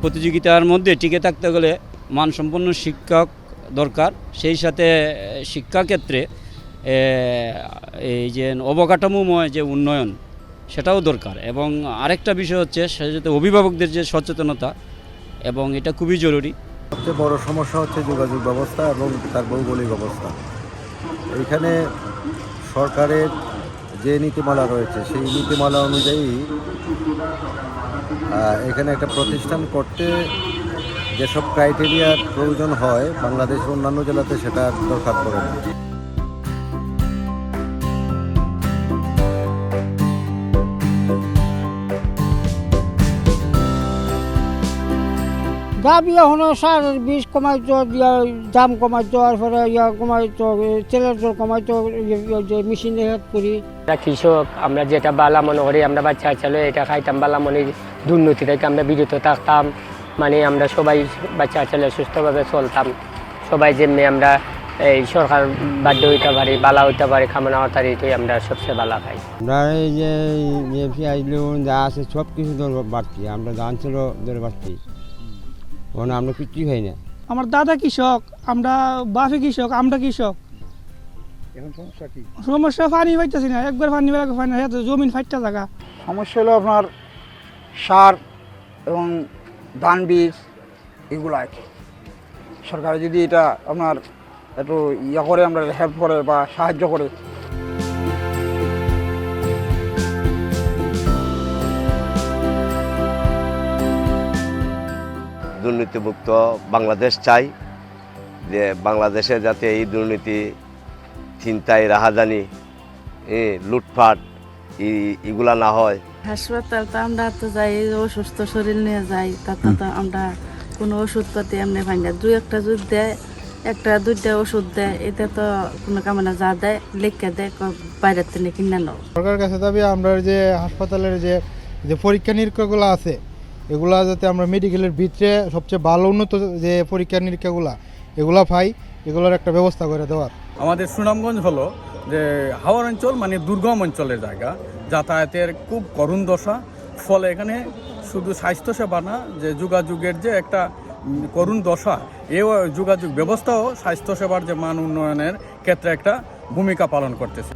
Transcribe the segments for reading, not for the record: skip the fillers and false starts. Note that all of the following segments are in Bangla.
প্রতিযোগিতার মধ্যে টিকে থাকতে গেলে মানসম্পন্ন শিক্ষক দরকার, সেই সাথে শিক্ষাক্ষেত্রে এই যে অবকাঠামোময় যে উন্নয়ন সেটাও দরকার। এবং আরেকটা বিষয় হচ্ছে সেটা যাতে অভিভাবকদের যে সচেতনতা, এবং এটা খুবই জরুরি। সবচেয়ে বড় সমস্যা হচ্ছে যোগাযোগ ব্যবস্থা এবং তার ভৌগোলিক অবস্থা। এইখানে সরকারের যে নীতিমালা রয়েছে সেই নীতিমালা অনুযায়ী এখানে একটা প্রতিষ্ঠান করতে যেসব ক্রাইটেরিয়ার প্রয়োজন হয় বাংলাদেশের অন্যান্য জেলাতে সেটা দরকার পড়ে না। দাবি এখনো সারের বীজ কমাইতো, দাম কমাইতো, তারপরে কমাইতো, তেলের জল কমাইতো, যে মেশিনে হেল্প করি। আমরা কৃষক, আমরা যেটা বালা মনে করি আমরা বাচ্চা ছেলে এটা খাইতাম, বালা মনে দুর্নীতি থেকে আমরা বিরত থাকতাম, মানে আমরা সবাই বাচ্চা ছেলে সুস্থভাবে চলতাম, সবাই যেমনি আমরা এই সরকার বাধ্য হইতে পারি, বালা হইতে পারি, খামানা হতারি, এটাই আমরা সবচেয়ে বালা খাই। আমরা এই যে পেঁয়াজ লোন যা আছে সব কিছু বাড়ছি, আমরা ধান ছিল ধরে বাড়ছি, ওখানে আমরা কিছুই খাই না। আমার দাদা কৃষক, আমরা বাপে কৃষক, আমরা কৃষক। এখন সমস্যা কি? সমস্যা পানি পাইতেছি না, একবার পানি বেলা পাই না, জমিন ফাইটটা জায়গা। সমস্যা হলো আপনার সার এবং ধান বীজ এগুলো আর কি। সরকার যদি এটা আপনার একটু করে আমরা হেল্প করে বা সাহায্য করে। দুর্নীতিমুক্ত বাংলাদেশ চাই, যে বাংলাদেশে যাতে এই দুর্নীতি, ছিনতাই, রাহাজানি, লুটপাট এগুলা না হয়। হাসপাতাল তো আমরা তো যাই, অসুস্থ শরীর নিয়ে যাই, তাতে তো আমরা কোনো ওষুধপাতি এমনি পাই না। দুই একটা দুধ দেয়, একটা দুইটা ওষুধ দেয়, এটা তো কোনো কামনা যা দেয় লিখে দেয়, বাইরের থেকে কিনে নাও। সরকারের কাছে দাবি আমরা যে হাসপাতালের যে পরীক্ষা নিরীক্ষাগুলো আছে এগুলা যাতে আমরা মেডিকেলের ভিতরে সবচেয়ে ভালো উন্নত যে পরীক্ষা নিরীক্ষাগুলা এগুলা পাই, এগুলোর একটা ব্যবস্থা করে দেওয়ার। আমাদের সুনামগঞ্জ হলো যে হাওর অঞ্চল, মানে দুর্গম অঞ্চলের জায়গা, যাতায়াতের খুব করুণ দশা। ফলে এখানে শুধু স্বাস্থ্যসেবা না, যে যোগাযোগের যে একটা করুণ দশা, এই যোগাযোগ ব্যবস্থাও স্বাস্থ্যসেবার যে মান উন্নয়নের ক্ষেত্রে একটা ভূমিকা পালন করতেছে।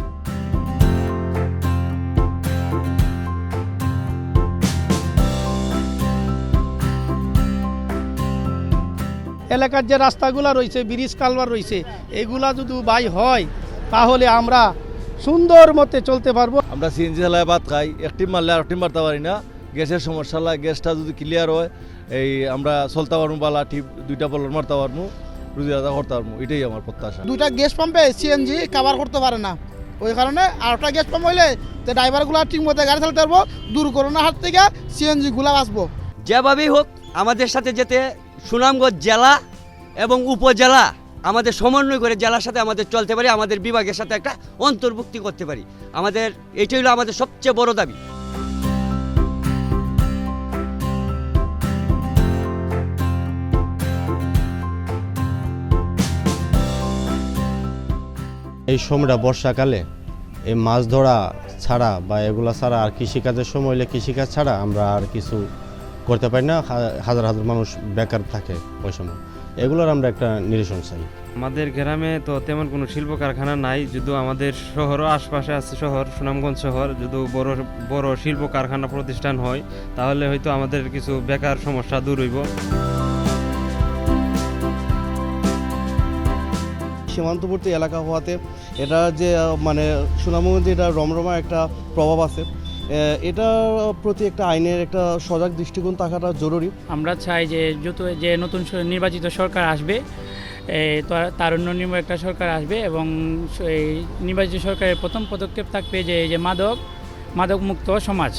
এলাকার যে রাস্তাগুলো রয়েছে, ব্রিজ কালভার রয়েছে, এগুলা যদি বাই হয় তাহলে আমরা সুন্দর মতে চলতে পারবো। আমরা সিএনজি চালায় ভাত খাই, একটি মারলে আর একটি মারতে পারি না। গ্যাসের সমস্যা লাগে, গ্যাসটা যদি ক্লিয়ার হয় এই আমরা চলতে পারবো, বালা টিপ দুইটা বলর মারতে পারবো, রুজি আদা করতে পারবো, এটাই আমার প্রত্যাশা। দুইটা গ্যাস পাম্পে সিএনজি কভার করতে পারে না, ওই কারণে আর একটা গ্যাস পাম্প হইলে তো ড্রাইভারগুলো ঠিক মতো গাড়ি চালাতে পারবো, দুর্ঘটনার হাত থেকে সিএনজি গুলা বাঁচবো। যেভাবেই হোক আমাদের সাথে যেতে সুনামগঞ্জ জেলা এবং উপজেলা আমাদের সমন্বয় করে জেলার সাথে আমাদের চলতে পারি, আমাদের বিভাগের সাথে একটা অন্তর্ভুক্তি করতে পারি। আমাদের এটাই হলো আমাদের সবচেয়ে বড় দাবি। এই সময়টা বর্ষাকালে এই মাছ ধরা ছাড়া বা এগুলা ছাড়া আর কৃষিকাজের সময় হলে কৃষিকাজ ছাড়া আমরা আর কিছু করতে পারি না। হাজার হাজার মানুষ বেকার থাকে ওই সময়, এগুলোর আমরা একটা নিরসন চাই। আমাদের গ্রামে তো তেমন কোনো শিল্প কারখানা নাই, যদিও আমাদের শহরও আশপাশে আছে, শহর সুনামগঞ্জ শহর, যদি বড় বড় শিল্প কারখানা প্রতিষ্ঠান হয় তাহলে হয়তো আমাদের কিছু বেকার সমস্যা দূর হইব। সীমান্তবর্তী এলাকা হওয়াতে এটা যে মানে সুনামগঞ্জে এটা রমরমা একটা প্রভাব আছে, এটার প্রতি একটা আইনের একটা সজাগ দৃষ্টিকোণ থাকাটা জরুরি। আমরা চাই যে যে নতুন নির্বাচিত সরকার আসবে, তারুণ্যনির্ভর একটা সরকার আসবে, এবং এই নির্বাচিত সরকারের প্রথম পদক্ষেপ থাকবে যে মাদক মুক্ত সমাজ।